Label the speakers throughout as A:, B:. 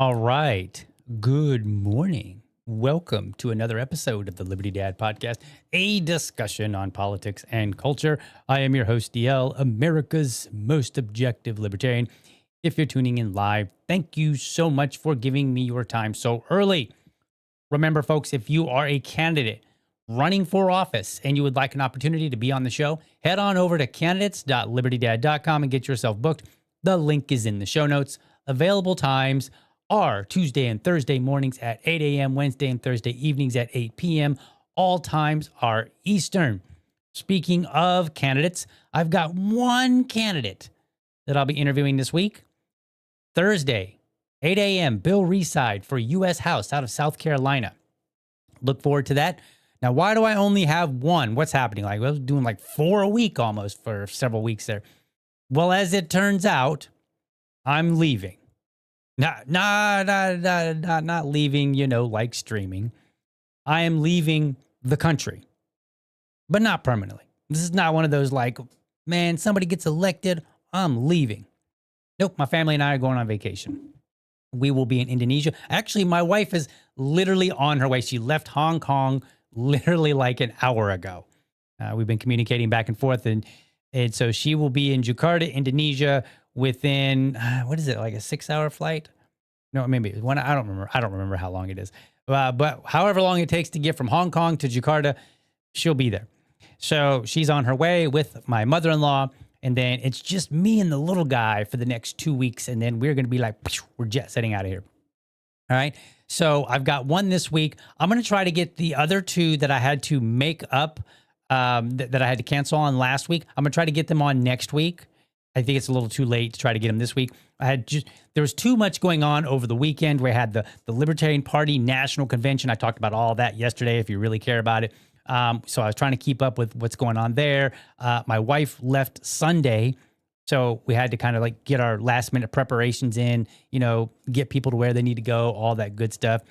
A: All right. Good morning. Welcome to another episode of the Liberty Dad Podcast, a discussion on politics and culture. I am your host, DL, America's most objective libertarian. If you're tuning in live, thank you so much for giving me your time so early. Remember, folks, if you are a candidate running for office and you would like an opportunity to be on the show, head on over to candidates.libertydad.com and get yourself booked. The link is in the show notes. Available times are Tuesday and Thursday mornings at 8 a.m., Wednesday and Thursday evenings at 8 p.m. All times are Eastern. Speaking of candidates, I've got one candidate that I'll be interviewing this week. Thursday, 8 a.m., Bill Reside for U.S. House out of South Carolina. Look forward to that. Now, why do I only have one? What's happening? I was doing like 4 a week almost for several weeks there. Well, as it turns out, I'm leaving. Not leaving, like streaming. I am leaving the country, but not permanently. This is not one of those like, man, somebody gets elected, I'm leaving. Nope, my family and I are going on vacation. We will be in Indonesia. Actually, my wife is literally on her way. She left Hong Kong literally like an hour ago. We've been communicating back and forth, and so she will be in Jakarta, Indonesia, within what is it, like a 6-hour flight? No, maybe one. I don't remember how long it is. But however long it takes to get from Hong Kong to Jakarta, she'll be there. So she's on her way with my mother-in-law, and then it's just me and the little guy for the next 2 weeks, and then we're going to be like, we're jet setting out of here. All right. So I've got one this week. I'm going to try to get the other two that I had to make up, that I had to cancel on last week. I'm going to try to get them on next week. I think it's a little too late to try to get them this week. There was too much going on over the weekend. We had the Libertarian Party National Convention. I talked about all that yesterday, if you really care about it. So I was trying to keep up with what's going on there. My wife left Sunday, so we had to kind of like get our last minute preparations in, get people to where they need to go, all that good stuff.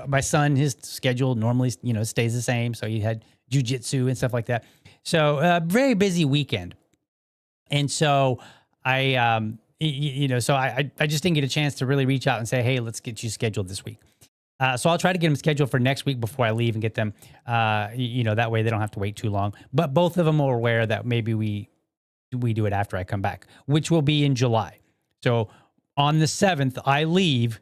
A: My son, his schedule normally, stays the same. So he had jujitsu and stuff like that. So very busy weekend. And so I just didn't get a chance to really reach out and say, hey, let's get you scheduled this week. So I'll try to get them scheduled for next week before I leave and get them, that way they don't have to wait too long. But both of them are aware that maybe we do it after I come back, which will be in July. So on the 7th, I leave,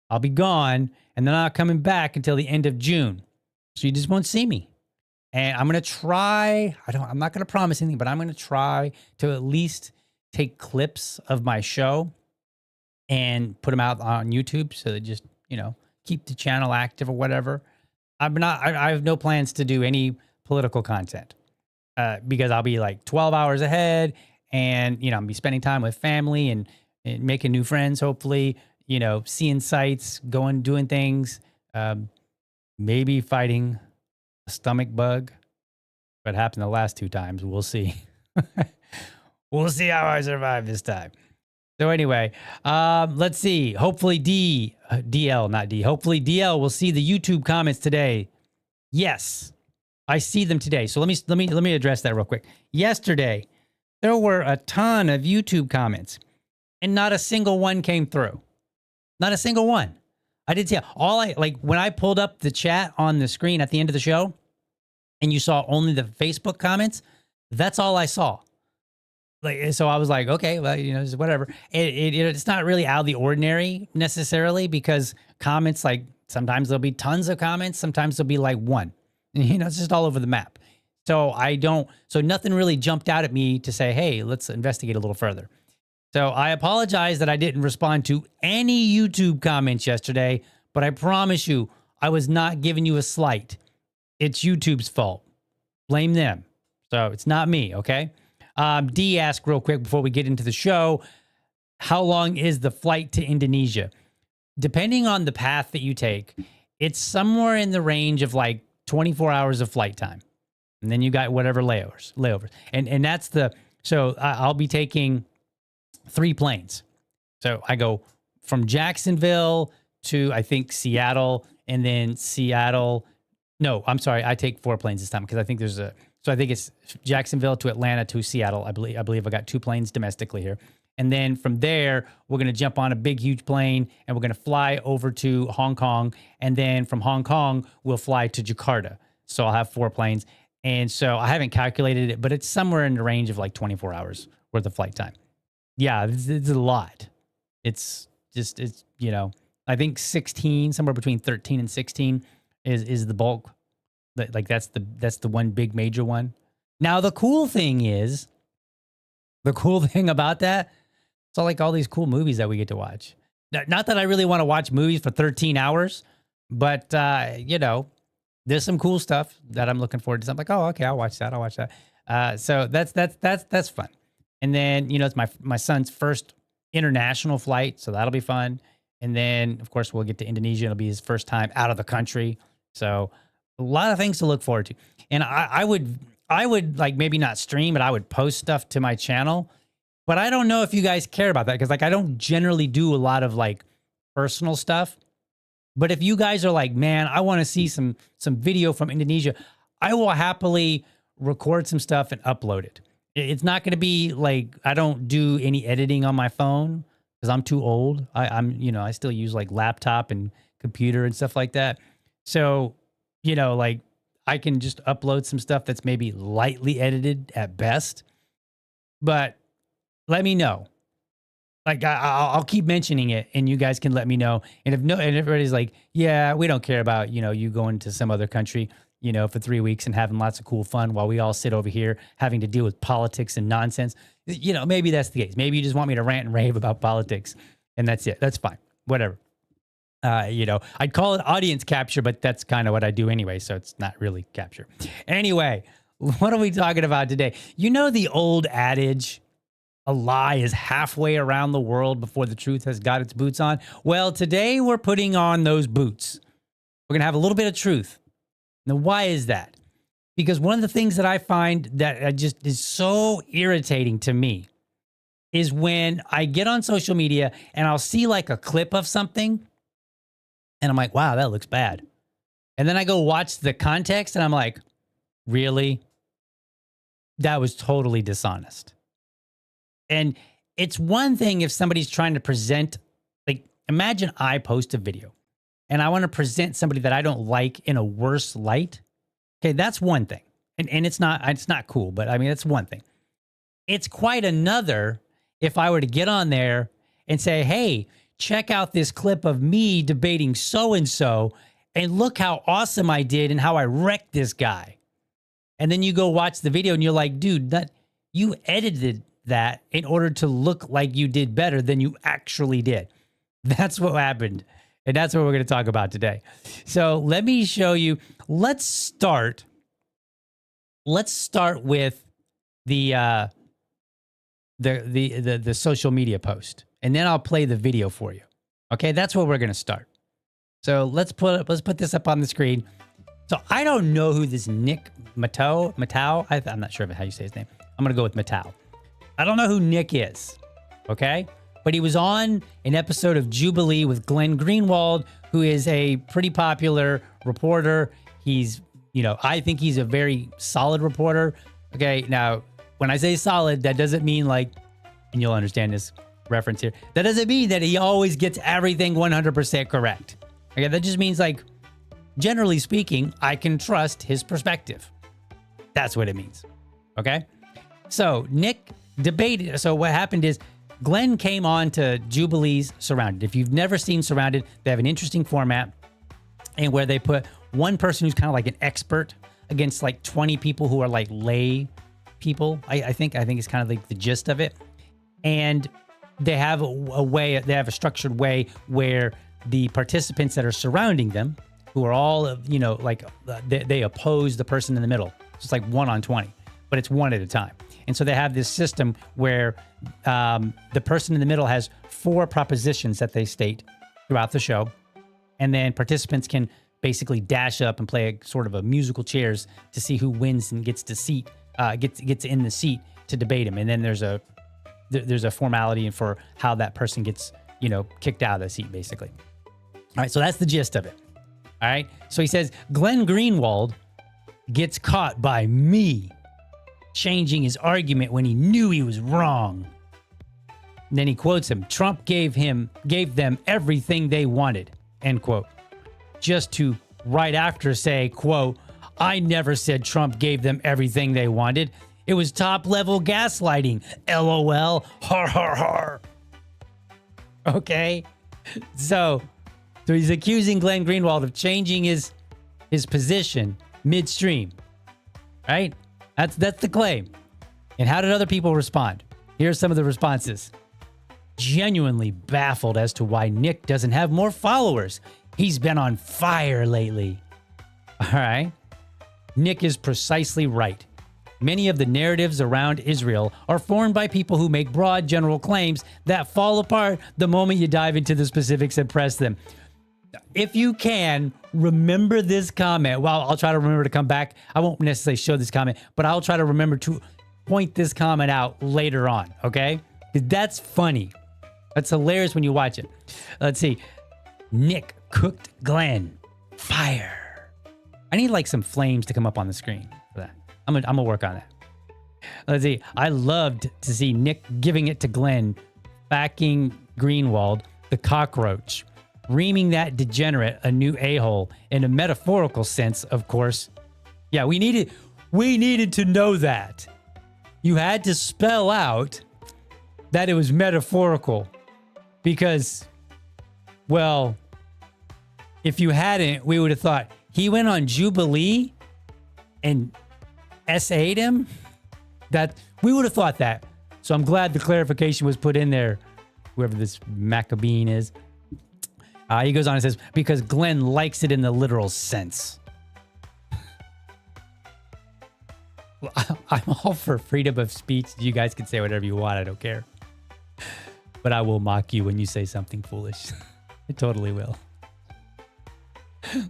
A: I'll be gone, and then I'm not coming back until the end of June. So you just won't see me. And I'm going to try, I'm not going to promise anything, but I'm going to try to at least take clips of my show and put them out on YouTube. So that just, keep the channel active or whatever. I have no plans to do any political content because I'll be like 12 hours ahead and, I'll be spending time with family and making new friends, hopefully, seeing sights, doing things, maybe fighting a stomach bug. What happened the last 2 times, we'll see. We'll see how I survive this time. So anyway, let's see. Hopefully Hopefully DL will see the YouTube comments today. Yes, I see them today. So let me address that real quick. Yesterday, there were a ton of YouTube comments, and not a single one came through. Not a single one. I did see when I pulled up the chat on the screen at the end of the show, and you saw only the Facebook comments. That's all I saw. So I was like, okay, well, just whatever. It's not really out of the ordinary necessarily because comments, like sometimes there'll be tons of comments, sometimes there'll be like one. It's just all over the map. So nothing really jumped out at me to say, hey, let's investigate a little further. So I apologize that I didn't respond to any YouTube comments yesterday, but I promise you, I was not giving you a slight. It's YouTube's fault. Blame them. So it's not me, okay? D asked real quick before we get into the show, how long is the flight to Indonesia? Depending on the path that you take, it's somewhere in the range of like 24 hours of flight time. And then you got whatever layovers. And that's so I'll be taking 3 planes. So I go from Jacksonville to, I think, Seattle, and then Seattle. No, I'm sorry. I take 4 planes this time because I think so I think it's Jacksonville to Atlanta to Seattle. I believe I got 2 planes domestically here. And then from there, we're going to jump on a big, huge plane and we're going to fly over to Hong Kong. And then from Hong Kong, we'll fly to Jakarta. So I'll have 4 planes. And so I haven't calculated it, but it's somewhere in the range of like 24 hours worth of flight time. Yeah, it's a lot. It's I think 16, somewhere between 13 and 16 is the bulk. Like that's the one big major one. Now the cool thing about that, it's all like all these cool movies that we get to watch. Not that I really want to watch movies for 13 hours, but there's some cool stuff that I'm looking forward to. So I'm like, oh, okay, I'll watch that. So that's fun. And then it's my son's first international flight, so that'll be fun. And then of course we'll get to Indonesia. It'll be his first time out of the country. So a lot of things to look forward to. And I would like maybe not stream, but I would post stuff to my channel. But I don't know if you guys care about that because like I don't generally do a lot of like personal stuff. But if you guys are like, man, I want to see some video from Indonesia, I will happily record some stuff and upload it. It's not going to be like I don't do any editing on my phone because I'm too old. I still use like laptop and computer and stuff like that. So like I can just upload some stuff that's maybe lightly edited at best, but let me know. Like I'll keep mentioning it and you guys can let me know. And if everybody's like, yeah, we don't care about, you going to some other country, for 3 weeks and having lots of cool fun while we all sit over here having to deal with politics and nonsense. Maybe that's the case. Maybe you just want me to rant and rave about politics and that's it. That's fine. Whatever. I'd call it audience capture, but that's kind of what I do anyway. So it's not really capture. Anyway, what are we talking about today? The old adage, a lie is halfway around the world before the truth has got its boots on. Well, today we're putting on those boots. We're going to have a little bit of truth. Now, why is that? Because one of the things that I find that just is so irritating to me is when I get on social media and I'll see like a clip of something and I'm like, wow, that looks bad. And then I go watch the context and I'm like, really? That was totally dishonest. And it's one thing if somebody's trying to present, like, imagine I post a video and I want to present somebody that I don't like in a worse light. Okay, that's one thing. And it's not cool, but I mean, that's one thing. It's quite another if I were to get on there and say, hey, check out this clip of me debating so-and-so and look how awesome I did and how I wrecked this guy. And then you go watch the video and you're like, dude, you edited that in order to look like you did better than you actually did. That's what happened. And that's what we're going to talk about today. So let me show you. Let's start with the social media post, and then I'll play the video for you. Okay, that's where we're going to start. So let's put this up on the screen. So I don't know who this Nick Matau. I'm not sure how you say his name. I'm going to go with Matau. I don't know who Nick is. Okay, but he was on an episode of Jubilee with Glenn Greenwald, who is a pretty popular reporter. He's, I think he's a very solid reporter. Okay, now when I say solid, that doesn't mean like, and you'll understand this reference here, that doesn't mean that he always gets everything 100% correct. Okay, that just means like, generally speaking, I can trust his perspective. That's what it means. Okay, so Nick debated. So what happened is Glenn came on to Jubilee's Surrounded. If you've never seen Surrounded, they have an interesting format and where they put one person who's kind of like an expert against like 20 people who are like lay people. I think it's kind of like the gist of it. And they have they have a structured way where the participants that are surrounding them, who are all, they oppose the person in the middle. It's like 1 on 20, but it's one at a time. And so they have this system where the person in the middle has 4 propositions that they state throughout the show. And then participants can basically dash up and play a sort of a musical chairs to see who wins and gets in the seat to debate him. And then there's a formality for how that person gets, kicked out of the seat, basically. All right, so that's the gist of it. All right, so he says, Glenn Greenwald gets caught by me changing his argument when he knew he was wrong. And then he quotes him, Trump gave them everything they wanted, end quote. Just to right after say, quote, I never said Trump gave them everything they wanted. It was top-level gaslighting. LOL. Har, har, har. Okay? So he's accusing Glenn Greenwald of changing his position midstream. Right? That's the claim. And how did other people respond? Here are some of the responses. Genuinely baffled as to why Nick doesn't have more followers. He's been on fire lately. All right. Nick is precisely right. Many of the narratives around Israel are formed by people who make broad general claims that fall apart the moment you dive into the specifics and press them. If you can, remember this comment. Well, I'll try to remember to come back. I won't necessarily show this comment, but I'll try to remember to point this comment out later on, okay? That's funny. That's hilarious when you watch it. Let's see. Nick cooked Glenn. Fire. I need like some flames to come up on the screen for that. I'm gonna work on that. Let's see. I loved to see Nick giving it to Glenn, backing Greenwald, the cockroach, reaming that degenerate a new a-hole in a metaphorical sense, of course. Yeah, we needed to know that. You had to spell out that it was metaphorical because, well, if you hadn't, we would have thought he went on Jubilee and SA'd him. That we would have thought that. So I'm glad the clarification was put in there, whoever this Maccabeen is. He goes on and says, because Glenn likes it in the literal sense. Well, I'm all for freedom of speech. You guys can say whatever you want. I don't care. But I will mock you when you say something foolish. I totally will.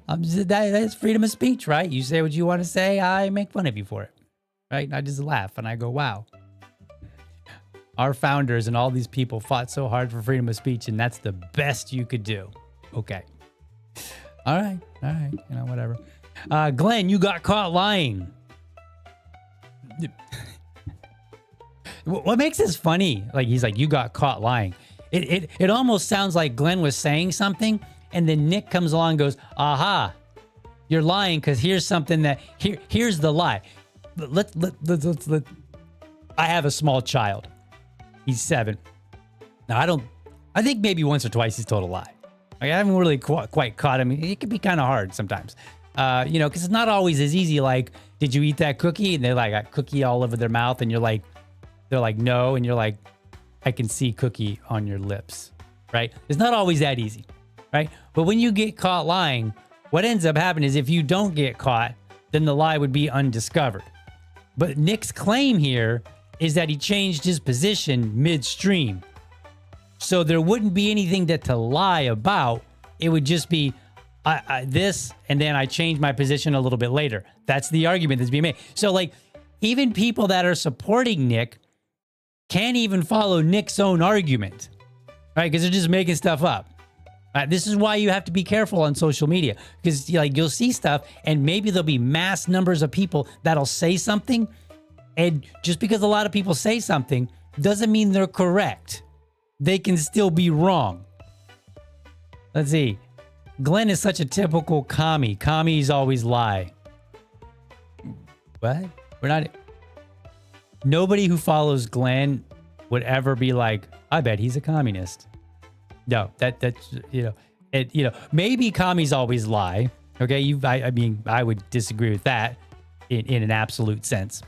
A: That's freedom of speech, right? You say what you want to say. I make fun of you for it. Right? And I just laugh and I go, wow. Our founders and all these people fought so hard for freedom of speech, and that's the best you could do. Okay. All right. Whatever. Glenn, you got caught lying. What makes this funny? Like, he's like, you got caught lying. It almost sounds like Glenn was saying something, and then Nick comes along and goes, aha, you're lying because here's something that, here's the lie. Let's I have a small child. He's 7. Now, I think maybe once or twice he's told a lie. Like, I haven't really quite caught him. It can be kind of hard sometimes. You know, because it's not always as easy. Like, did you eat that cookie? And they're like, got cookie all over their mouth. And you're like, they're like, no. And you're like, I can see cookie on your lips, right? It's not always that easy, right? But when you get caught lying, what ends up happening is if you don't get caught, then the lie would be undiscovered. But Nick's claim here is that he changed his position midstream. So there wouldn't be anything to lie about. It would just be this, and then I changed my position a little bit later. That's the argument that's being made. So like, even people that are supporting Nick can't even follow Nick's own argument, right? Because they're just making stuff up. This is why you have to be careful on social media, because like you'll see stuff and maybe there'll be mass numbers of people that'll say something, and just because a lot of people say something doesn't mean they're correct. They can still be wrong. Let's see. Glenn is such a typical commie. Commies always lie. What? We're not. Nobody who follows Glenn would ever be like, I bet he's a communist. No, that's, you know, maybe commies always lie. Okay. I mean, I would disagree with that in an absolute sense.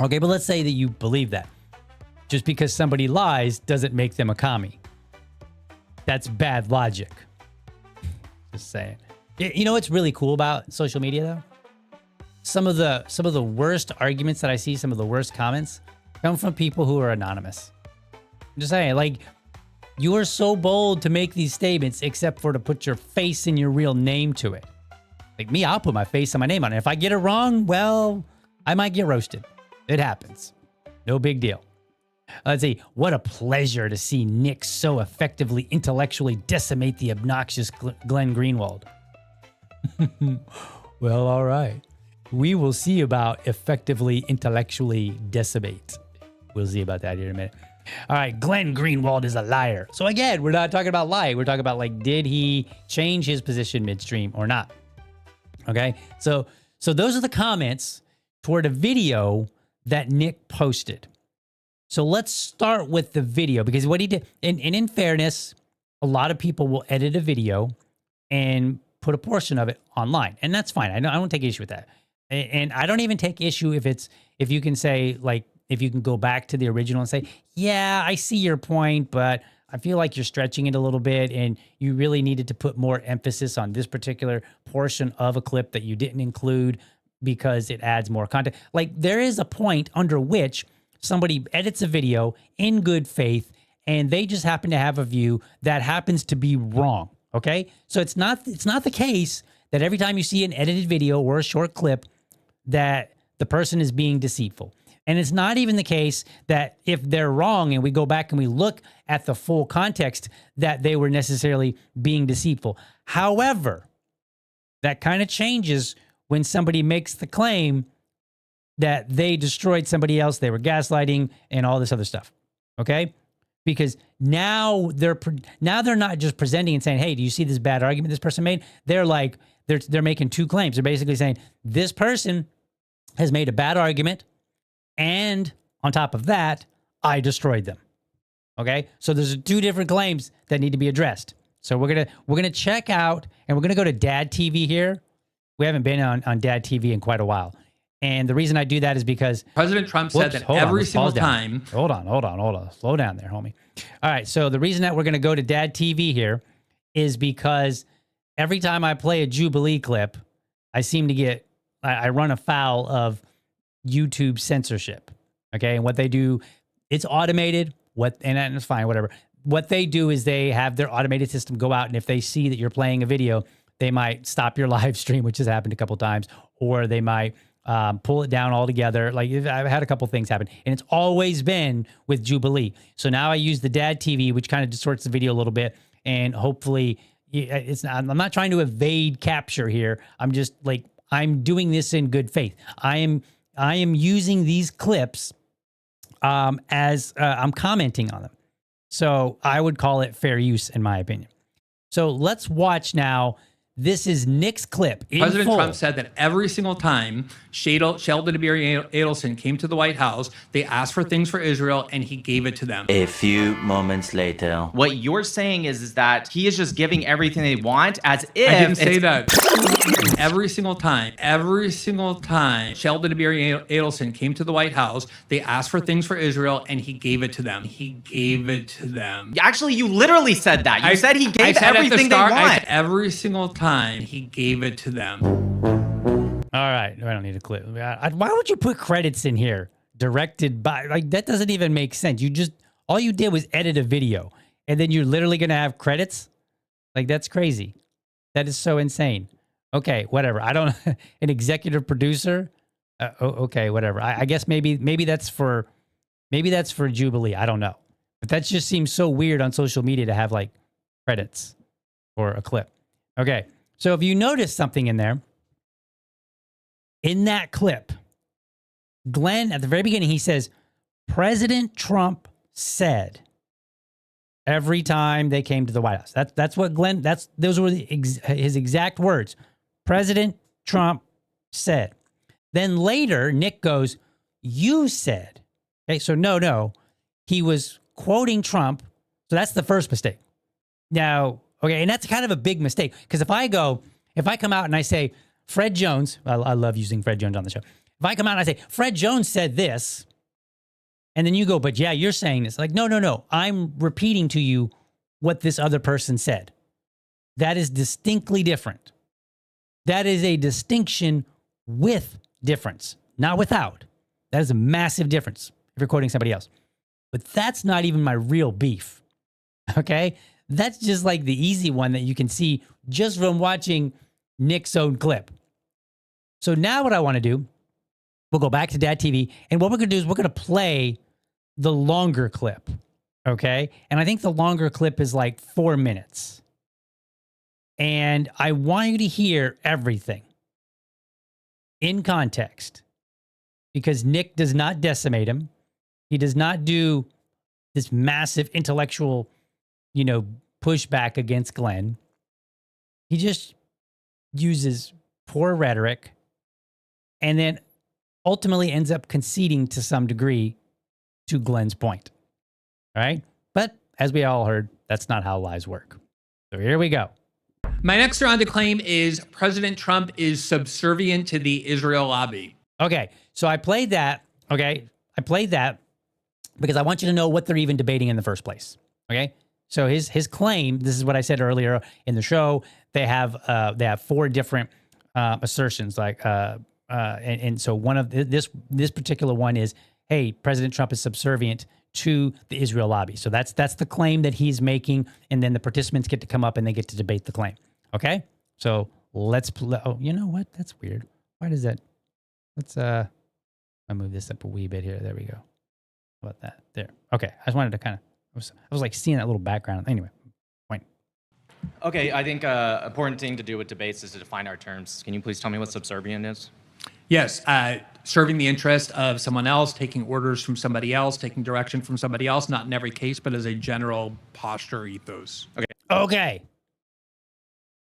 A: Okay. But let's say that you believe that. Just because somebody lies doesn't make them a commie. That's bad logic. Just saying. You know what's really cool about social media though? Some of the worst arguments that I see, some of the worst comments come from people who are anonymous. I'm just saying, like, you are so bold to make these statements except for to put your face and your real name to it. Like me, I'll put my face and my name on it. If I get it wrong, well, I might get roasted. It happens. No big deal. Let's see. What a pleasure to see Nick so effectively intellectually decimate the obnoxious Glenn Greenwald. Well, all right. We will see about effectively intellectually decimate. We'll see about that here in a minute. All right. Glenn Greenwald is a liar. So again, we're not talking about lie. We're talking about like, did he change his position midstream or not? Okay. So those are the comments toward a video that Nick posted. So let's start with the video, because what he did, and in fairness, a lot of people will edit a video and put a portion of it online, and that's fine. I don't take issue with that. And I don't even take issue if you can say, like, if you can go back to the original and say, yeah, I see your point, but I feel like you're stretching it a little bit and you really needed to put more emphasis on this particular portion of a clip that you didn't include because it adds more content. Like, there is a point under which somebody edits a video in good faith and they just happen to have a view that happens to be wrong. Okay. So it's not the case that every time you see an edited video or a short clip that the person is being deceitful. And it's not even the case that if they're wrong and we go back and we look at the full context that they were necessarily being deceitful. However, that kind of changes when somebody makes the claim that they destroyed somebody else, they were gaslighting and all this other stuff. Okay? Because now they're not just presenting and saying, hey, do you see this bad argument this person made? They're like, they're making two claims. They're basically saying this person has made a bad argument, and on top of that, I destroyed them. Okay? So there's two different claims that need to be addressed. So we're gonna check out, and we're gonna go to Dad TV here. We haven't been on Dad TV in quite a while. And the reason I do that is because
B: President Trump said that every single time.
A: Hold on. Slow down there, homie. All right. So the reason that we're going to go to Dad TV here is because every time I play a Jubilee clip, I run afoul of YouTube censorship. Okay. And what they do, it's automated. And it's fine, whatever. What they do is they have their automated system go out, and if they see that you're playing a video, they might stop your live stream, which has happened a couple of times, or they might pull it down altogether. Like, I've had a couple things happen, and it's always been with Jubilee. So now I use the Dad TV, which kind of distorts the video a little bit, and hopefully I'm not trying to evade capture here. I'm just like, I'm doing this in good faith. I am using these clips as I'm commenting on them. So I would call it fair use, in my opinion. So let's watch now This is Nick's clip.
B: President Trump said that every single time Sheldon Adelson came to the White House, they asked for things for Israel, and he gave it to them.
C: A few moments later.
D: What you're saying is that he is just giving everything they want as if...
B: I didn't say that. Every single time Sheldon Adelson came to the White House, they asked for things for Israel, and he gave it to them. He gave it to them.
D: Actually, you literally said that. You said he gave everything they want.
B: Every single time he gave it to them.
A: All right. I don't need a clip. Why would you put credits in here? Directed by, like, that doesn't even make sense. All you did was edit a video, and then you're literally going to have credits? Like, that's crazy. That is so insane. Okay, whatever. I don't, an executive producer? Okay, whatever. I guess maybe that's for Jubilee. I don't know. But that just seems so weird on social media to have, like, credits for a clip. Okay, so if you notice something in there, in that clip, Glenn, at the very beginning, he says, President Trump said every time they came to the White House. That's what Glenn, those were his exact words. President Trump said. Then later, Nick goes, you said. Okay, so no. He was quoting Trump. So that's the first mistake. Now, okay, and that's kind of a big mistake. Because if I come out and I say, Fred Jones, I love using Fred Jones on the show. If I come out and I say, Fred Jones said this, and then you go, but yeah, you're saying this. Like, no. I'm repeating to you what this other person said. That is distinctly different. That is a distinction with difference, not without. That is a massive difference if you're quoting somebody else. But that's not even my real beef, okay? That's just like the easy one that you can see just from watching Nick's own clip. So now what I want to do, we'll go back to Dad TV, and what we're going to do is we're going to play the longer clip, okay? And I think the longer clip is like 4 minutes. And I want you to hear everything in context, because Nick does not decimate him. He does not do this massive intellectual, pushback against Glenn. He just uses poor rhetoric and then ultimately ends up conceding to some degree to Glenn's point. All right? But as we all heard, that's not how lies work. So here we go.
B: My next round of claim is President Trump is subservient to the Israel lobby.
A: Okay, so I played that, okay? I played that because I want you to know what they're even debating in the first place, okay? So his claim, this is what I said earlier in the show, they have 4 different assertions, and so one of this particular one is, hey, President Trump is subservient to the Israel lobby. So that's the claim that he's making, and then the participants get to come up and they get to debate the claim. Okay, so let's play. Oh, you know what? That's weird. Why does that? Let's I move this up a wee bit here. There we go. How about that? There. Okay, I just wanted to kind of. I was like seeing that little background. Anyway, point.
D: Okay, I think important thing to do with debates is to define our terms. Can you please tell me what subservient is?
B: Yes, serving the interest of someone else, taking orders from somebody else, taking direction from somebody else, not in every case, but as a general posture ethos.
A: Okay.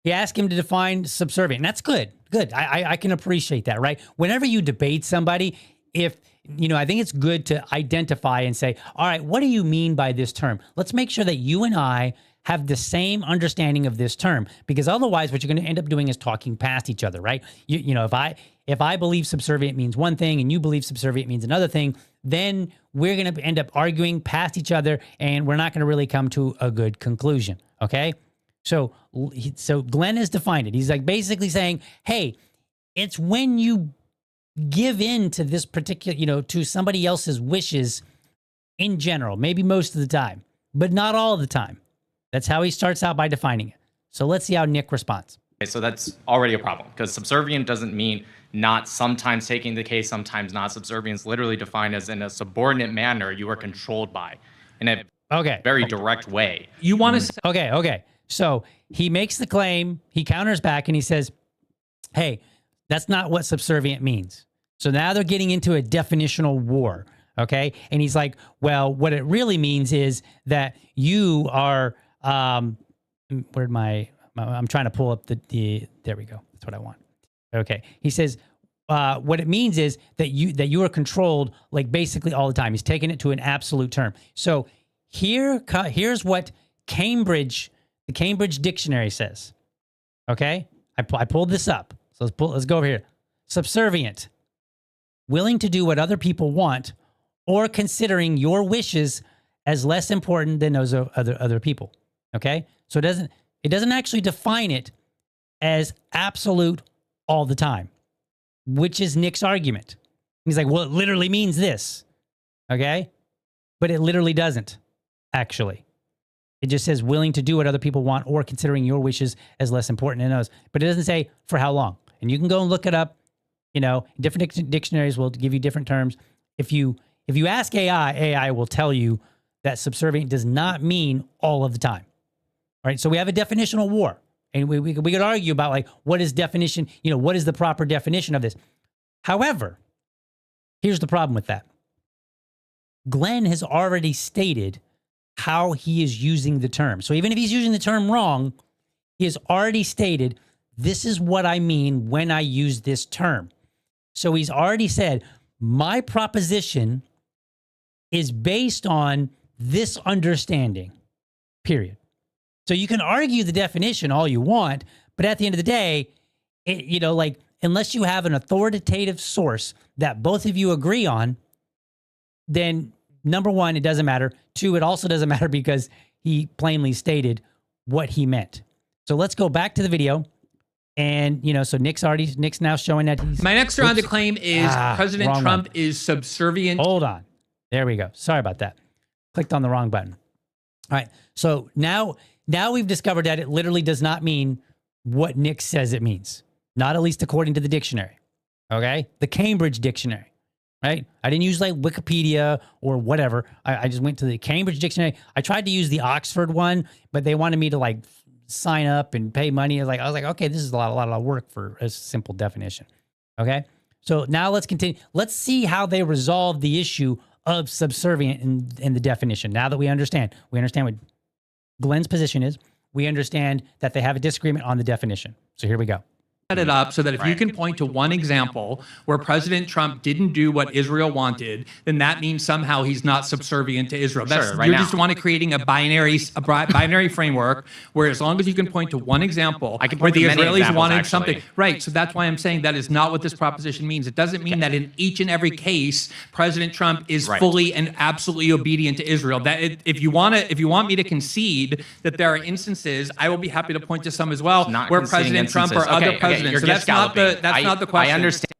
A: He asked him to define subservient. And that's good. Good. I can appreciate that, right? Whenever you debate somebody, I think it's good to identify and say, all right, what do you mean by this term? Let's make sure that you and I have the same understanding of this term, because otherwise what you're going to end up doing is talking past each other, right? If I believe subservient means one thing and you believe subservient means another thing, then we're going to end up arguing past each other and we're not going to really come to a good conclusion, okay? So Glenn has defined it. He's like basically saying, hey, it's when you give in to this particular, to somebody else's wishes in general, maybe most of the time, but not all of the time. That's how he starts out by defining it. So let's see how Nick responds.
D: Okay, so that's already a problem, because subservient doesn't mean not sometimes taking the case, sometimes not. Subservience literally defined as in a subordinate manner you are controlled by in a very direct way.
B: You want to say...
A: Okay. So he makes the claim, he counters back, and he says, hey, that's not what subservient means. So now they're getting into a definitional war, okay? And he's like, well, what it really means is that you are... where'd my I'm trying to pull up the there we go. That's what I want. Okay. He says, what it means is that you are controlled like basically all the time. He's taking it to an absolute term. So here's what the Cambridge Dictionary says. Okay. I pulled this up. So let's go over here. Subservient, willing to do what other people want or considering your wishes as less important than those of other people. Okay. So it doesn't actually define it as absolute all the time, which is Nick's argument. He's like, well, it literally means this. Okay. But it literally doesn't actually. It just says willing to do what other people want or considering your wishes as less important than those. But it doesn't say for how long. And you can go and look it up. You know, different dictionaries will give you different terms. If you ask AI will tell you that subservient does not mean all of the time. All right. So we have a definitional war. And we could argue about like, what is definition? You know, what is the proper definition of this? However, here's the problem with that. Glenn has already stated how he is using the term. So even if he's using the term wrong, he has already stated, this is what I mean when I use this term. So he's already said, my proposition is based on this understanding, period. So you can argue the definition all you want, but at the end of the day, unless you have an authoritative source that both of you agree on, then number one, it doesn't matter. Two, it also doesn't matter because he plainly stated what he meant. So let's go back to the video. And, so Nick's now showing that he's...
B: My next round of claim is President Trump is subservient.
A: Hold on. There we go. Sorry about that. Clicked on the wrong button. All right. So now we've discovered that it literally does not mean what Nick says it means. Not at least according to the dictionary. Okay? The Cambridge Dictionary. Right? I didn't use like Wikipedia or whatever. I just went to the Cambridge Dictionary. I tried to use the Oxford one, but they wanted me to like sign up and pay money. I was like, okay, this is a lot of work for a simple definition. Okay? So now let's continue. Let's see how they resolve the issue of subservient in the definition. Now that we understand what Glenn's position is, we understand that they have a disagreement on the definition. So here we go.
B: Set it up so that if you can point to one example where President Trump didn't do what Israel wanted, then that means somehow he's not subservient to Israel. You're just want to creating a binary framework where as long as you can point to one example where the Israelis wanted something. Right. So that's why I'm saying that is not what this proposition means. It doesn't mean that in each and every case, President Trump is fully and absolutely obedient to Israel. That if you want me to concede that there are instances, I will be happy to point to some as well where President Trump or other presidents. So that's not the question.
D: I understand.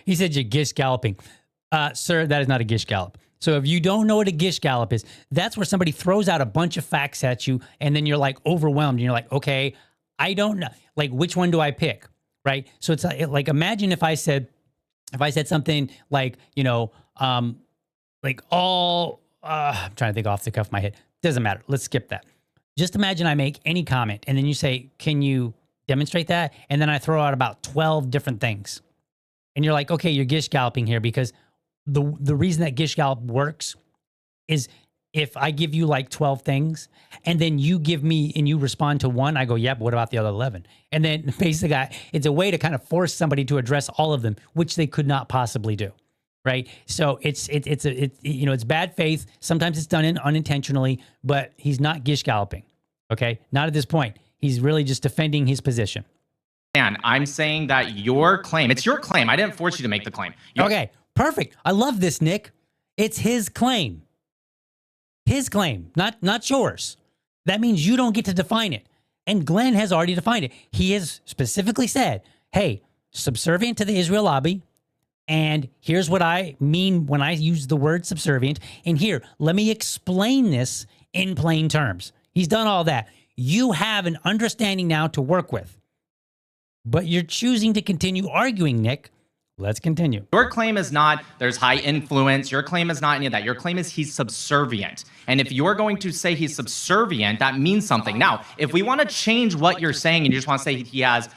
A: He said you're gish galloping. Sir, that is not a gish gallop. So if you don't know what a gish gallop is, that's where somebody throws out a bunch of facts at you and then you're like overwhelmed and you're like, okay, I don't know. Like, which one do I pick? Right? So it's like imagine if I said something like, I'm trying to think off the cuff of my head. Doesn't matter. Let's skip that. Just imagine I make any comment and then you say, can you demonstrate that? And then I throw out about 12 different things. And you're like, okay, you're gish galloping here because the reason that gish gallop works is if I give you like 12 things and then you give me and you respond to one, I go, yep, what about the other 11? And then basically it's a way to kind of force somebody to address all of them, which they could not possibly do. Right. So it's bad faith. Sometimes it's done unintentionally, but he's not gish galloping. Okay. Not at this point. He's really just defending his position.
D: And I'm saying that your claim, it's your claim. I didn't force you to make the claim.
A: Okay, perfect. I love this, Nick. It's his claim. His claim, not yours. That means you don't get to define it. And Glenn has already defined it. He has specifically said, hey, subservient to the Israel lobby. And here's what I mean when I use the word subservient. And here, let me explain this in plain terms. He's done all that. You have an understanding now to work with, but you're choosing to continue arguing, Nick. Let's continue.
D: Your claim is not there's high influence. Your claim is not any of that. Your claim is he's subservient. And if you're going to say he's subservient, that means something. Now, if we want to change what you're saying and you just want to say he has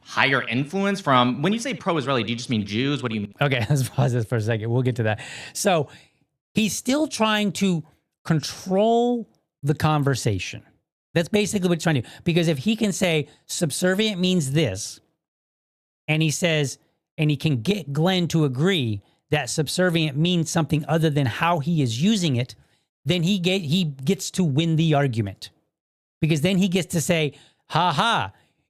D: higher influence from, when you say pro-Israeli, do you just mean Jews? What do you mean?
A: Okay, let's pause this for a second. We'll get to that. So he's still trying to control the conversation. That's basically what he's trying to do. Because if he can say subservient means this, and he says, and he can get Glenn to agree that subservient means something other than how he is using it, then he gets to win the argument. Because then he gets to say,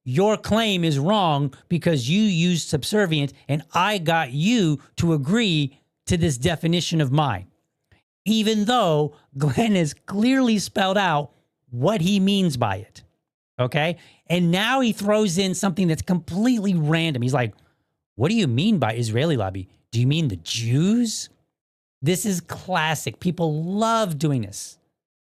A: your claim is wrong because you used subservient and I got you to agree to this definition of mine. Even though Glenn has clearly spelled out what he means by it. Okay? And now he throws in something that's completely random. He's like, what do you mean by Israeli lobby? Do you mean the Jews? This is classic. People love doing this.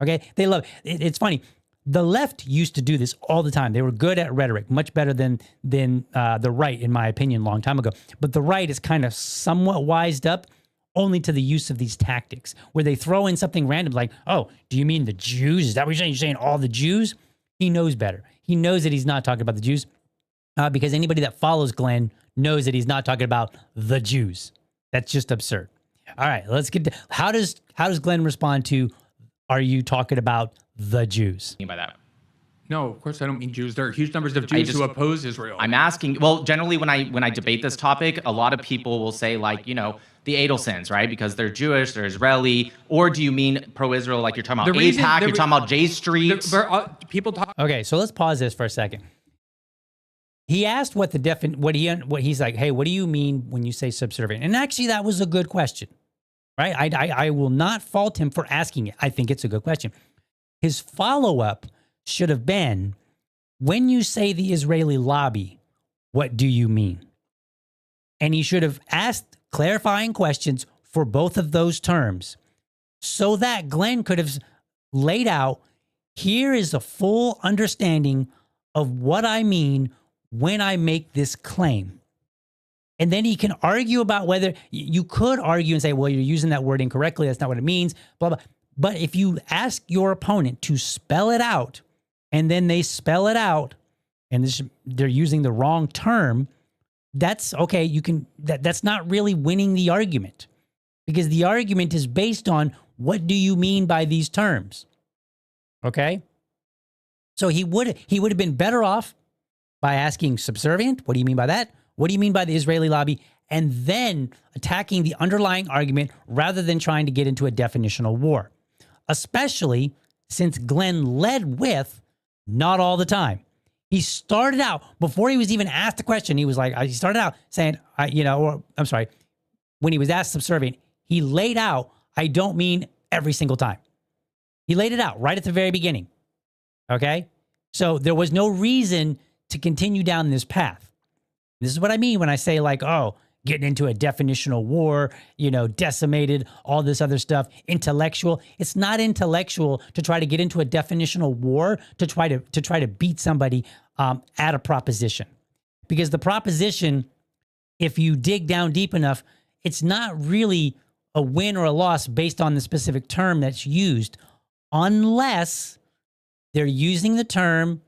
A: Okay? They love it. It's funny. The left used to do this all the time. They were good at rhetoric, much better than the right, in my opinion, a long time ago. But the right is kind of somewhat wised up only to the use of these tactics, where they throw in something random like, oh, do you mean the Jews? Is that what you're saying? You're saying all the Jews? He knows better. He knows that he's not talking about the Jews because anybody that follows Glenn knows that he's not talking about the Jews. That's just absurd. All right, let's get to how does Glenn respond to, are you talking about the Jews?
D: By that.
B: No, of course I don't mean Jews. There are huge numbers of Jews who oppose Israel.
D: I'm asking, well, generally when I debate this topic, a lot of people will say like, the Adelsons, right? Because they're Jewish, they're Israeli. Or do you mean pro-Israel like you're talking about AIPAC, you're talking about J Street?
B: People talk.
A: Okay, so let's pause this for a second. He asked what he's like, hey, what do you mean when you say subservient? And actually that was a good question, right? I will not fault him for asking it. I think it's a good question. His follow-up should have been, when you say the Israeli lobby, what do you mean? And he should have asked clarifying questions for both of those terms so that Glenn could have laid out, here is a full understanding of what I mean when I make this claim. And then he can argue about whether you could argue and say, well, you're using that word incorrectly. That's not what it means, blah, blah. But if you ask your opponent to spell it out and then they spell it out and they're using the wrong term, that's okay. That's not really winning the argument, because the argument is based on what do you mean by these terms? Okay. So he would have been better off by asking subservient. What do you mean by that? What do you mean by the Israeli lobby? And then attacking the underlying argument rather than trying to get into a definitional war, especially since Glenn led with not all the time. He started out, before he was even asked the question, he started out saying, when he was asked subservient, he laid out, I don't mean every single time. He laid it out right at the very beginning. Okay? So there was no reason to continue down this path. This is what I mean when I say like, oh, getting into a definitional war, decimated, all this other stuff, intellectual. It's not intellectual to try to get into a definitional war to try to beat somebody at a proposition. Because the proposition, if you dig down deep enough, it's not really a win or a loss based on the specific term that's used, unless they're using the term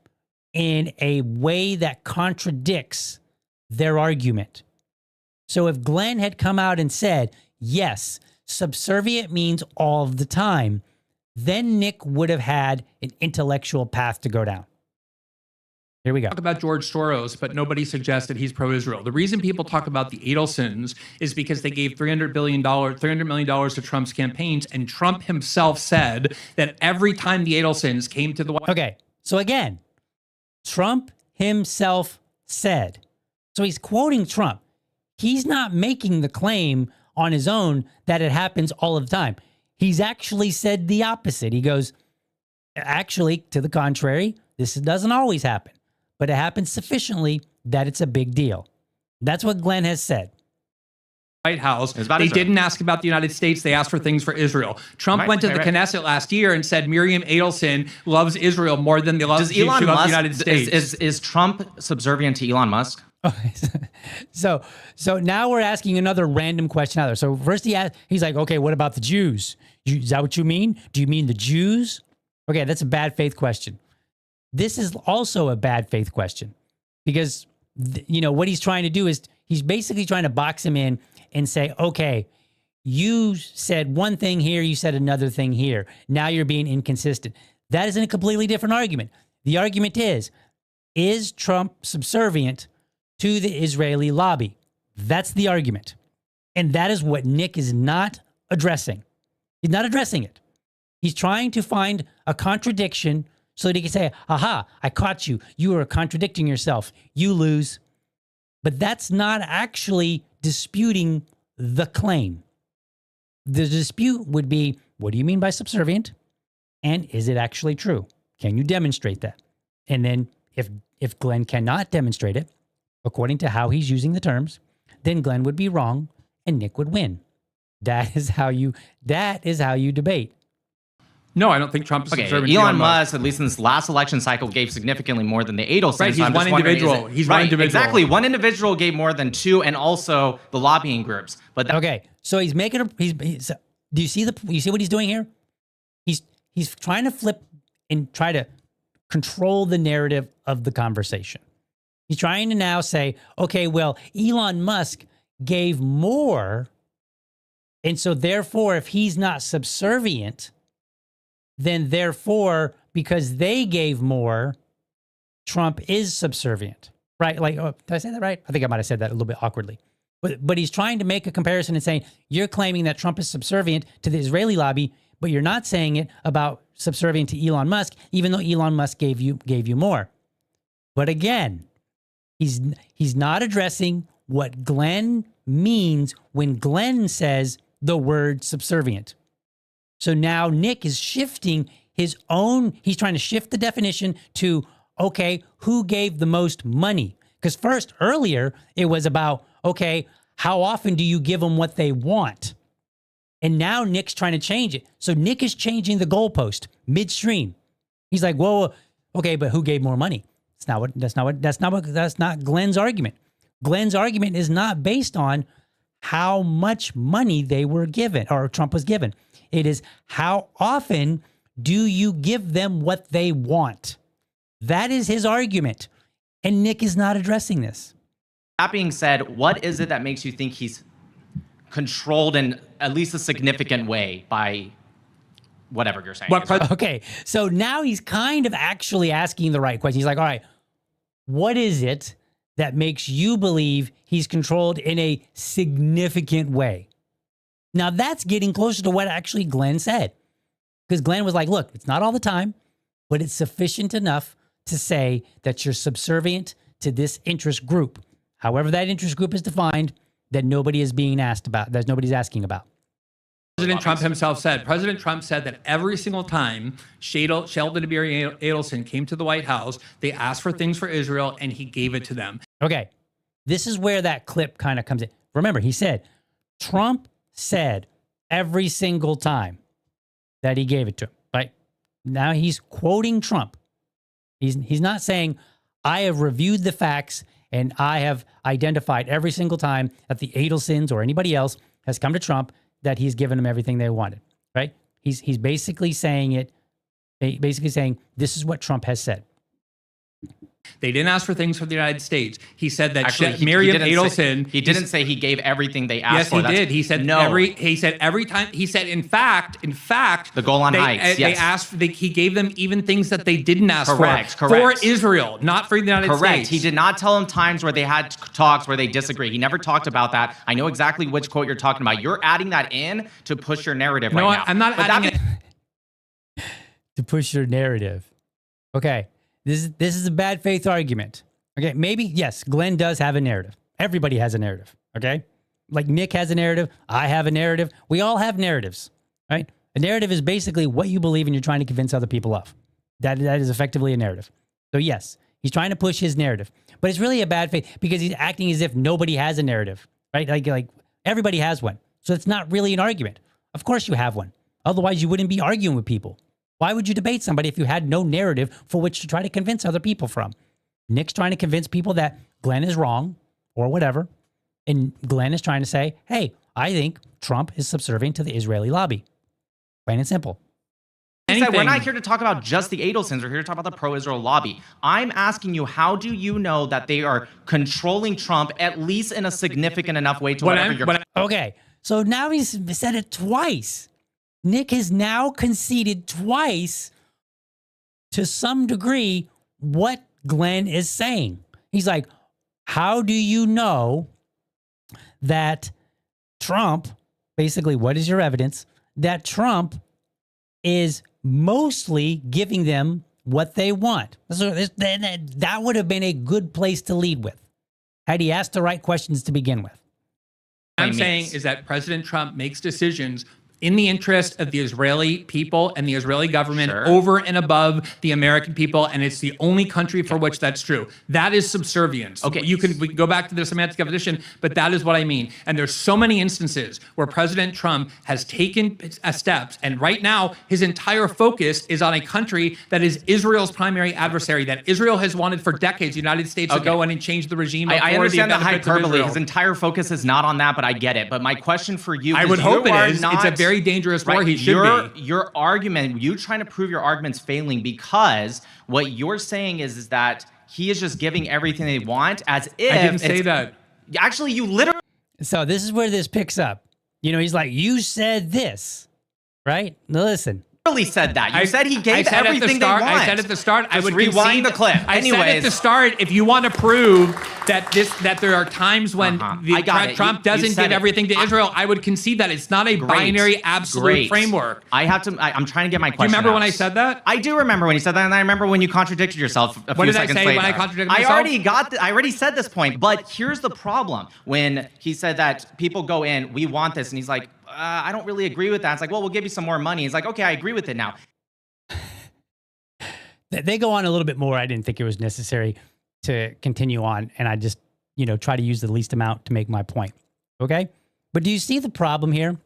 A: in a way that contradicts their argument. So if Glenn had come out and said, yes, subservient means all of the time, then Nick would have had an intellectual path to go down. Here we go.
B: Talk about George Soros, but nobody suggests that he's pro-Israel. The reason people talk about the Adelsons is because they gave $300 million to Trump's campaigns, and Trump himself said that every time the Adelsons came to the White House.
A: Okay, so again, Trump himself said. So he's quoting Trump. He's not making the claim on his own that it happens all of the time. He's actually said the opposite. He goes, actually, to the contrary, this doesn't always happen, but it happens sufficiently that it's a big deal. That's what Glenn has said.
B: White House. They didn't ask about the United States. They asked for things for Israel. Trump went to the Knesset last year and said Miriam Adelson loves Israel more than they love the United States.
D: Is Trump subservient to Elon Musk?
A: So now we're asking another random question out there. So first he's like, okay, what about the Jews? Is that what you mean? Do you mean the Jews? Okay, that's a bad faith question. This is also a bad faith question because, what he's trying to do is he's basically trying to box him in and say, okay, you said one thing here, you said another thing here. Now you're being inconsistent. That is a completely different argument. The argument is Trump subservient to the Israeli lobby? That's the argument. And that is what Nick is not addressing. He's not addressing it. He's trying to find a contradiction so that he can say, aha, I caught you. You are contradicting yourself. You lose. But that's not actually disputing the claim. The dispute would be, what do you mean by subservient? And is it actually true? Can you demonstrate that? And then if Glenn cannot demonstrate it, according to how he's using the terms, then Glenn would be wrong and Nick would win. That is how you debate.
B: No, I don't think Trump is subservient.
D: Elon Musk, at least in this last election cycle, gave significantly more than the Adelsons.
B: Right, he's one individual. He's one individual.
D: Exactly. One individual gave more than two, and also the lobbying groups. But
A: okay, so he's making do you see what he's doing here? He's trying to flip and try to control the narrative of the conversation. He's trying to now say, okay, well, Elon Musk gave more, and so therefore, if he's not subservient, then therefore, because they gave more, Trump is subservient, right? Like, oh, did I say that right? I think I might have said that a little bit awkwardly. But he's trying to make a comparison and saying, you're claiming that Trump is subservient to the Israeli lobby, but you're not saying it about subservient to Elon Musk, even though Elon Musk gave you more. But again, he's not addressing what Glenn means when Glenn says the word subservient. So now Nick is shifting his own, he's trying to shift the definition to, okay, who gave the most money? Because first, earlier, it was about, okay, how often do you give them what they want? And now Nick's trying to change it. So Nick is changing the goalpost midstream. He's like, whoa, okay, but who gave more money? That's not Glenn's argument. Glenn's argument is not based on how much money they were given or Trump was given. It is how often do you give them what they want? That is his argument. And Nick is not addressing this.
D: That being said, what is it that makes you think he's controlled in at least a significant way by whatever you're saying?
A: Okay, so now he's kind of actually asking the right question. He's like, all right, what is it that makes you believe he's controlled in a significant way? Now that's getting closer to what actually Glenn said. Because Glenn was like, look, it's not all the time, but it's sufficient enough to say that you're subservient to this interest group. However that interest group is defined, that nobody is being asked about, that nobody's asking about.
B: President Trump himself said, President Trump said that every single time Sheldon Adelson came to the White House, they asked for things for Israel and he gave it to them.
A: Okay, this is where that clip kind of comes in. Remember, he said, Trump said every single time that he gave it to him, right? Now he's quoting Trump. He's not saying, I have reviewed the facts and I have identified every single time that the Adelsons or anybody else has come to Trump that he's given them everything they wanted, right? He's basically saying this is what Trump has said.
B: They didn't ask for things from the United States. He said that
D: Miriam Adelson. He didn't say he gave everything they asked for.
B: Yes, he did. He said
D: no.
B: He said every time. He said, in fact,
D: the Golan Heights.
B: They asked. He gave them even things that they didn't ask
D: correct,
B: for Israel, not for the United States.
D: Correct. He did not tell them times where they had talks where they disagree. He never talked about that. I know exactly which quote you're talking about. You're adding that in to push your narrative right now.
B: No, I'm not adding it.
A: To push your narrative. Okay. This is a bad faith argument. Okay, maybe, yes, Glenn does have a narrative. Everybody has a narrative, okay? Like Nick has a narrative. I have a narrative. We all have narratives, right? A narrative is basically what you believe and you're trying to convince other people of. That is effectively a narrative. So yes, he's trying to push his narrative. But it's really a bad faith because he's acting as if nobody has a narrative, right? Like everybody has one. So it's not really an argument. Of course you have one. Otherwise you wouldn't be arguing with people. Why would you debate somebody if you had no narrative for which to try to convince other people from? Nick's trying to convince people that Glenn is wrong or whatever. And Glenn is trying to say, hey, I think Trump is subservient to the Israeli lobby. Plain and simple.
D: We're not here to talk about just the Adelsons. We're here to talk about the pro-Israel lobby. I'm asking you, how do you know that they are controlling Trump, at least in a significant enough way to
A: Okay, so now he's said it twice. Nick has now conceded twice to some degree what Glenn is saying. He's like, how do you know that Trump, basically, what is your evidence that Trump is mostly giving them what they want? So that would have been a good place to lead with, had he asked the right questions to begin with.
B: What I'm saying is that President Trump makes decisions in the interest of the Israeli people and the Israeli government over and above the American people, and it's the only country for which that's true. That is subservience. Okay, we can go back to the semantic definition, but that is what I mean. And there's so many instances where President Trump has taken steps, and right now his entire focus is on a country that is Israel's primary adversary, that Israel has wanted for decades. The United States to go in and change the regime.
D: I understand the hyperbole. His entire focus is not on that, but I get it. But my question for you,
B: I would hope it is. It's a very dangerous war. He should be.
D: Your argument, you trying to prove your argument's failing because what you're saying is that he is just giving everything they want as if...
B: I didn't say that.
D: Actually, you literally...
A: So this is where this picks up. You know, he's like, you said this, right? Now listen.
D: Said that. You said he gave everything they want.
B: I said at the start, I would
D: rewind the clip.
B: I said at the start, if you want to prove that there are times when Trump doesn't give everything to Israel, I would concede that it's not a binary absolute framework.
D: I'm trying to get my question.
B: Do you remember when I said that?
D: I do remember when you said that, and I remember when you contradicted yourself a few seconds later.
B: What did I say when I contradicted myself?
D: I already said this point, but here's the problem. When he said that people go in, we want this, and he's like, I don't really agree with that. It's like, well, we'll give you some more money. He's like, okay, I agree with it now.
A: They go on a little bit more. I didn't think it was necessary to continue on. And I just, try to use the least amount to make my point. Okay. But do you see the problem here?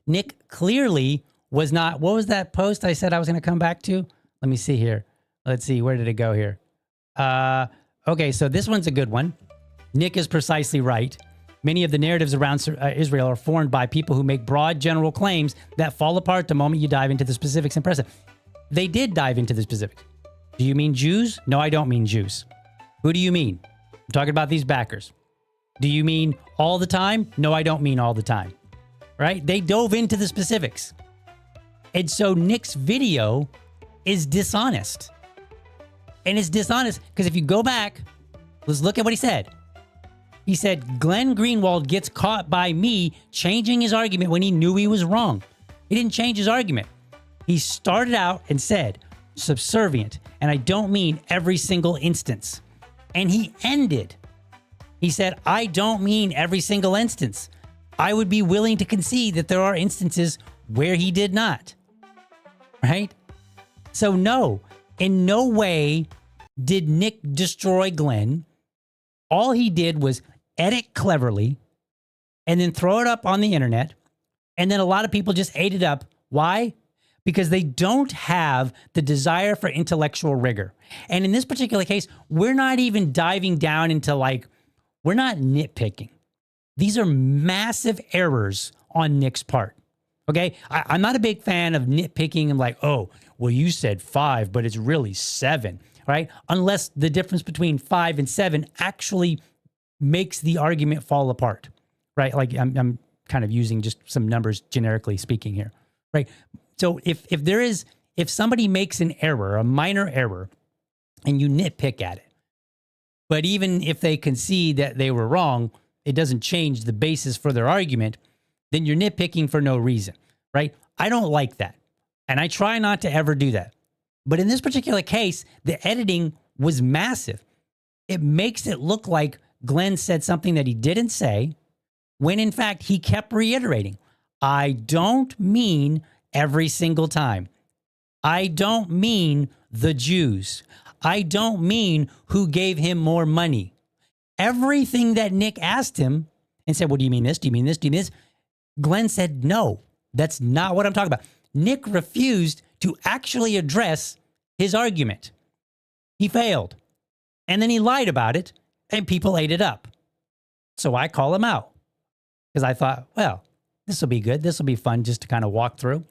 A: Nick clearly was not, what was that post I said I was going to come back to? Let me see here. Let's see. Where did it go here? Okay. So this one's a good one. Nick is precisely right. Many of the narratives around Israel are formed by people who make broad general claims that fall apart the moment you dive into the specifics and press it. They did dive into the specifics. Do you mean Jews? No, I don't mean Jews. Who do you mean? I'm talking about these backers. Do you mean all the time? No, I don't mean all the time. Right? They dove into the specifics. And so Nick's video is dishonest. And it's dishonest because if you go back, let's look at what he said. He said, Glenn Greenwald gets caught by me changing his argument when he knew he was wrong. He didn't change his argument. He started out and said, subservient, and I don't mean every single instance. And he ended. He said, I don't mean every single instance. I would be willing to concede that there are instances where he did not. Right? So no, in no way did Nick destroy Glenn. All he did was edit cleverly and then throw it up on the internet. And then a lot of people just ate it up. Why? Because they don't have the desire for intellectual rigor. And in this particular case, we're not even diving down into we're not nitpicking. These are massive errors on Nick's part. Okay. I'm not a big fan of nitpicking and oh, well, you said 5, but it's really 7, right? Unless the difference between 5 and 7 actually makes the argument fall apart, right? I'm kind of using just some numbers generically speaking here, right? So if somebody makes an error, a minor error, and you nitpick at it, but even if they concede that they were wrong, it doesn't change the basis for their argument, then you're nitpicking for no reason, right? I don't like that. And I try not to ever do that. But in this particular case, the editing was massive. It makes it look like Glenn said something that he didn't say, when in fact he kept reiterating, I don't mean every single time. I don't mean the Jews. I don't mean who gave him more money. Everything that Nick asked him and said, well, do you mean this? Do you mean this? Do you mean this? Glenn said, no, that's not what I'm talking about. Nick refused to actually address his argument. He failed. And then he lied about it, and people ate it up. So I call him out because I thought, well, this will be good. This will be fun just to kind of walk through.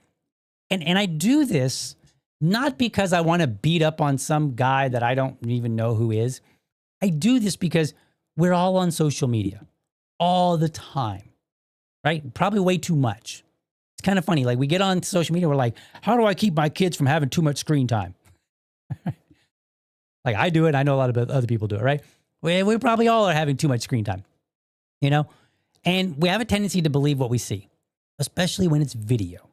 A: And I do this not because I want to beat up on some guy that I don't even know who is. I do this because we're all on social media all the time, right? Probably way too much. It's kind of funny. We get on social media, we're like, how do I keep my kids from having too much screen time? Like I do it. I know a lot of other people do it, right? We probably all are having too much screen time, you know? And we have a tendency to believe what we see, especially when it's video,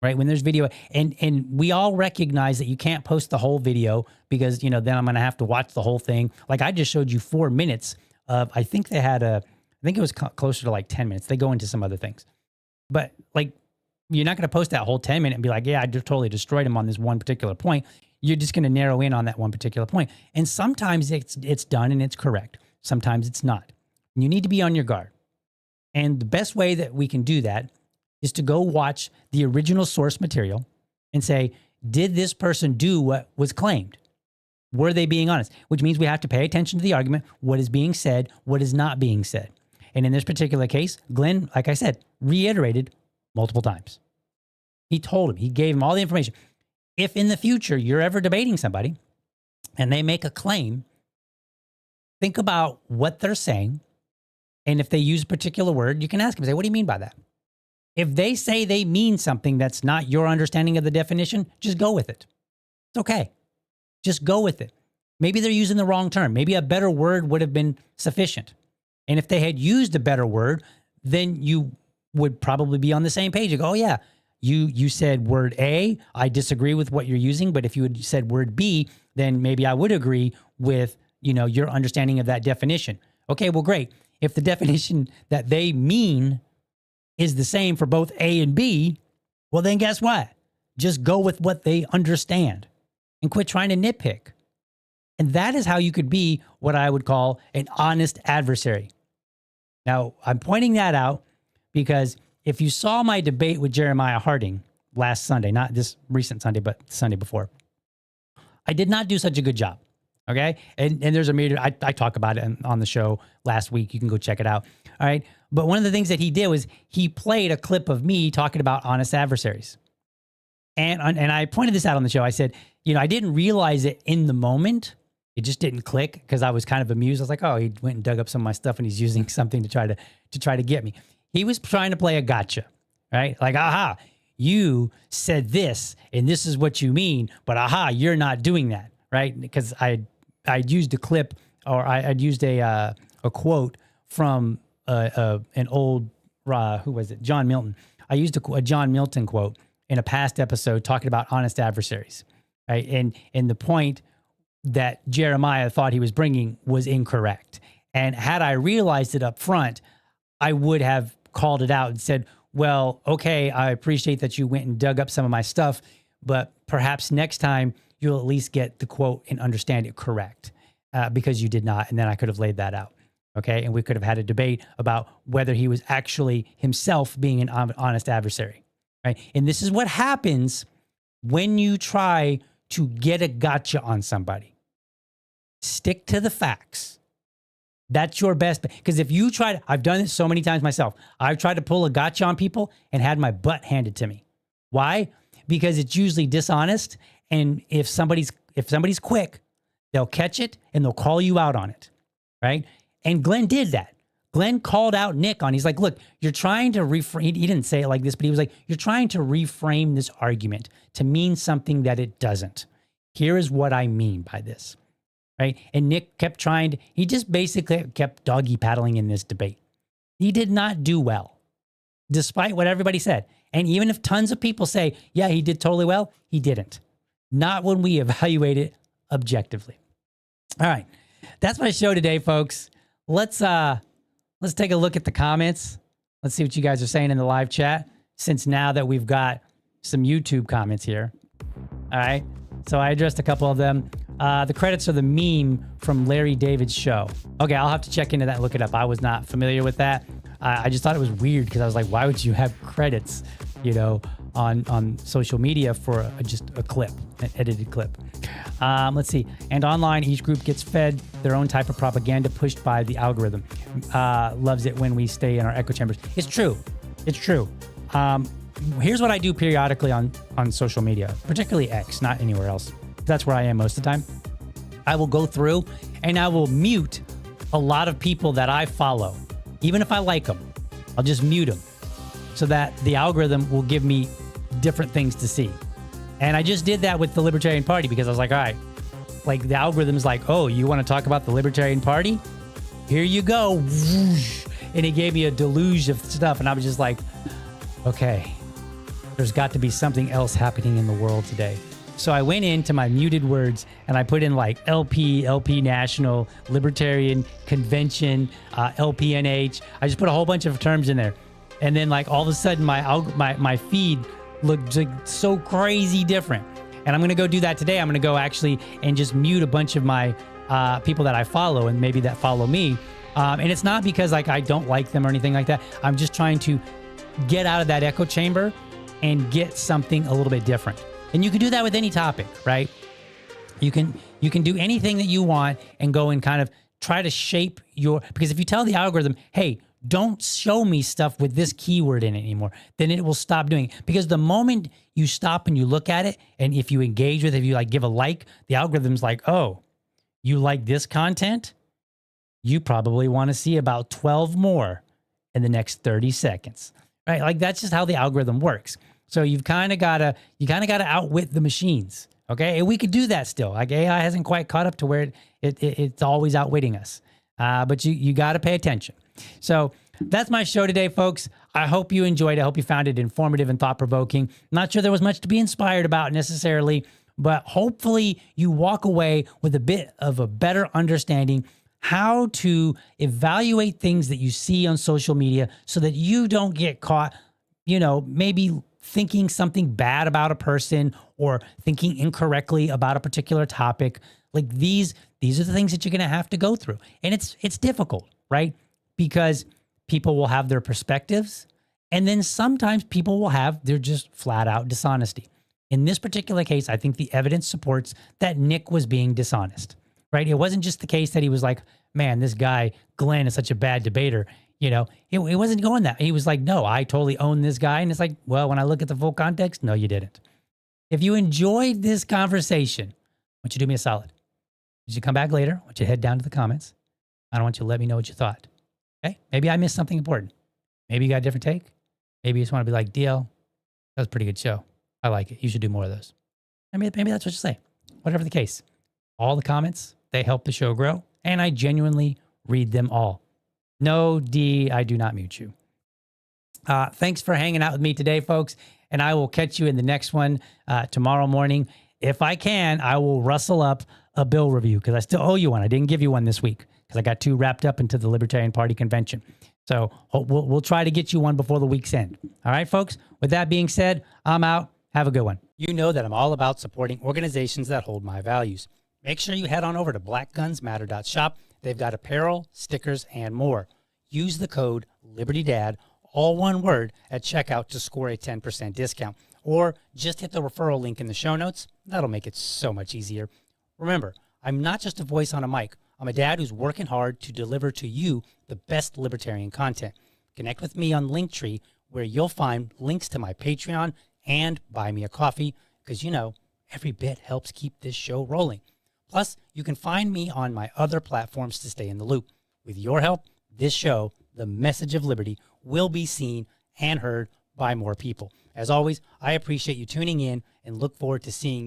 A: right? When there's video and we all recognize that you can't post the whole video because, then I'm going to have to watch the whole thing. Like I just showed you 4 minutes of, I think it was closer to like 10 minutes. They go into some other things, but like, you're not going to post that whole 10 minute and be like, yeah, I just totally destroyed him on this one particular point. You're just going to narrow in on that one particular point. And sometimes it's done and it's correct. Sometimes it's not. You need to be on your guard. And the best way that we can do that is to go watch the original source material and say, did this person do what was claimed? Were they being honest? Which means we have to pay attention to the argument, what is being said, what is not being said. And in this particular case, Glenn, like I said, reiterated multiple times. He told him, he gave him all the information. If in the future you're ever debating somebody and they make a claim, think about what they're saying. And if they use a particular word, you can ask them, say, what do you mean by that? If they say they mean something that's not your understanding of the definition, just go with it. It's okay. Just go with it. Maybe they're using the wrong term. Maybe a better word would have been sufficient. And if they had used a better word, then you would probably be on the same page. You go, oh yeah, you said word A, I disagree with what you're using, but if you had said word B, then maybe I would agree with, your understanding of that definition. Okay, well, great. If the definition that they mean is the same for both A and B, well, then guess what? Just go with what they understand and quit trying to nitpick. And that is how you could be what I would call an honest adversary. Now, I'm pointing that out because if you saw my debate with Jeremiah Harding last Sunday, not this recent Sunday, but Sunday before, I did not do such a good job. Okay. And there's a meter. I talk about it on the show last week. You can go check it out. All right. But one of the things that he did was he played a clip of me talking about honest adversaries. And I pointed this out on the show. I said, I didn't realize it in the moment. It just didn't click because I was kind of amused. I was like, oh, he went and dug up some of my stuff and he's using something to try to get me. He was trying to play a gotcha, right? Like, aha, you said this and this is what you mean, but aha, you're not doing that, right? Because I'd used a clip or I'd used a quote from an old, who was it? John Milton. I used a John Milton quote in a past episode talking about honest adversaries, right? And the point that Jeremiah thought he was bringing was incorrect. And had I realized it up front, I would have called it out and said, well, okay, I appreciate that you went and dug up some of my stuff, but perhaps next time you'll at least get the quote and understand it correct because you did not. And then I could have laid that out. Okay. And we could have had a debate about whether he was actually himself being an honest adversary. Right. And this is what happens when you try to get a gotcha on somebody. Stick to the facts. That's your best. Because if you try to, I've done it so many times myself. I've tried to pull a gotcha on people and had my butt handed to me. Why? Because it's usually dishonest. And if somebody's quick, they'll catch it and they'll call you out on it. Right. And Glenn did that. Glenn called out Nick on, he's like, look, you're trying to reframe, he didn't say it like this, but he was like, you're trying to reframe this argument to mean something that it doesn't. Here is what I mean by this. Right. And Nick kept trying to, he just basically kept doggy paddling in this debate. He did not do well, despite what everybody said. And even if tons of people say, yeah, he did totally well, he didn't. Not when we evaluate it objectively. All right. That's my show today, folks. Let's take a look at the comments. Let's see what you guys are saying in the live chat, since now that we've got some YouTube comments here. All right. So I addressed a couple of them. The credits are the meme from Larry David's show. Okay, I'll have to check into that and look it up. I was not familiar with that. I just thought it was weird because I was like, why would you have credits, on social media for just a clip, an edited clip? Let's see. And online, each group gets fed their own type of propaganda pushed by the algorithm. Loves it when we stay in our echo chambers. It's true. It's true. Here's what I do periodically on social media, particularly X, not anywhere else. That's where I am most of the time. I will go through and I will mute a lot of people that I follow. Even if I like them, I'll just mute them so that the algorithm will give me different things to see. And I just did that with the Libertarian Party because I was like, all right, like the algorithm's like, oh, you want to talk about the Libertarian Party? Here you go. Whoosh. And it gave me a deluge of stuff. And I was just like, okay, there's got to be something else happening in the world today. So I went into my muted words and I put in like LP National, Libertarian Convention, LPNH. I just put a whole bunch of terms in there. And then like all of a sudden my feed looked like so crazy different. And I'm going to go do that today. I'm going to go actually and just mute a bunch of my people that I follow and maybe that follow me. And it's not because like I don't like them or anything like that. I'm just trying to get out of that echo chamber and get something a little bit different. And you can do that with any topic, right? You can do anything that you want and go and kind of try to shape because if you tell the algorithm, hey, don't show me stuff with this keyword in it anymore, then it will stop doing it. Because the moment you stop and you look at it, and if you engage with it, if you like give a like, the algorithm's like, oh, you like this content? You probably want to see about 12 more in the next 30 seconds, right? Like that's just how the algorithm works. So you kind of gotta outwit the machines, okay? And we could do that still. Like AI hasn't quite caught up to where it's always outwitting us, but you got to pay attention. So that's my show today, folks. I hope you enjoyed it. I hope you found it informative and thought-provoking. Not sure there was much to be inspired about necessarily, but hopefully you walk away with a bit of a better understanding how to evaluate things that you see on social media so that you don't get caught, maybe thinking something bad about a person or thinking incorrectly about a particular topic. Like these are the things that you're going to have to go through. And it's difficult, right? Because people will have their perspectives, and then sometimes people will have their just flat out dishonesty. In this particular case, I think the evidence supports that Nick was being dishonest, right? It wasn't just the case that he was like, man, this guy, Glenn, is such a bad debater. It wasn't going that. He was like, no, I totally own this guy. And it's like, well, when I look at the full context, no, you didn't. If you enjoyed this conversation, I want you to do me a solid. You should come back later. I want you to head down to the comments. I don't want you to let me know what you thought. Okay? Maybe I missed something important. Maybe you got a different take. Maybe you just want to be like, DL, that was a pretty good show. I like it. You should do more of those. Maybe that's what you say. Whatever the case. All the comments, they help the show grow. And I genuinely read them all. No, D, I do not mute you. Thanks for hanging out with me today, folks. And I will catch you in the next one tomorrow morning. If I can, I will rustle up a bill review because I still owe you one. I didn't give you one this week because I got too wrapped up into the Libertarian Party convention. So we'll try to get you one before the week's end. All right, folks. With that being said, I'm out. Have a good one. You know that I'm all about supporting organizations that hold my values. Make sure you head on over to blackgunsmatter.shop. They've got apparel, stickers, and more. Use the code LibertyDad, all one word, at checkout to score a 10% discount. Or just hit the referral link in the show notes. That'll make it so much easier. Remember, I'm not just a voice on a mic. I'm a dad who's working hard to deliver to you the best libertarian content. Connect with me on Linktree, where you'll find links to my Patreon and Buy Me a Coffee, because every bit helps keep this show rolling. Plus, you can find me on my other platforms to stay in the loop. With your help, this show, The Message of Liberty, will be seen and heard by more people. As always, I appreciate you tuning in and look forward to seeing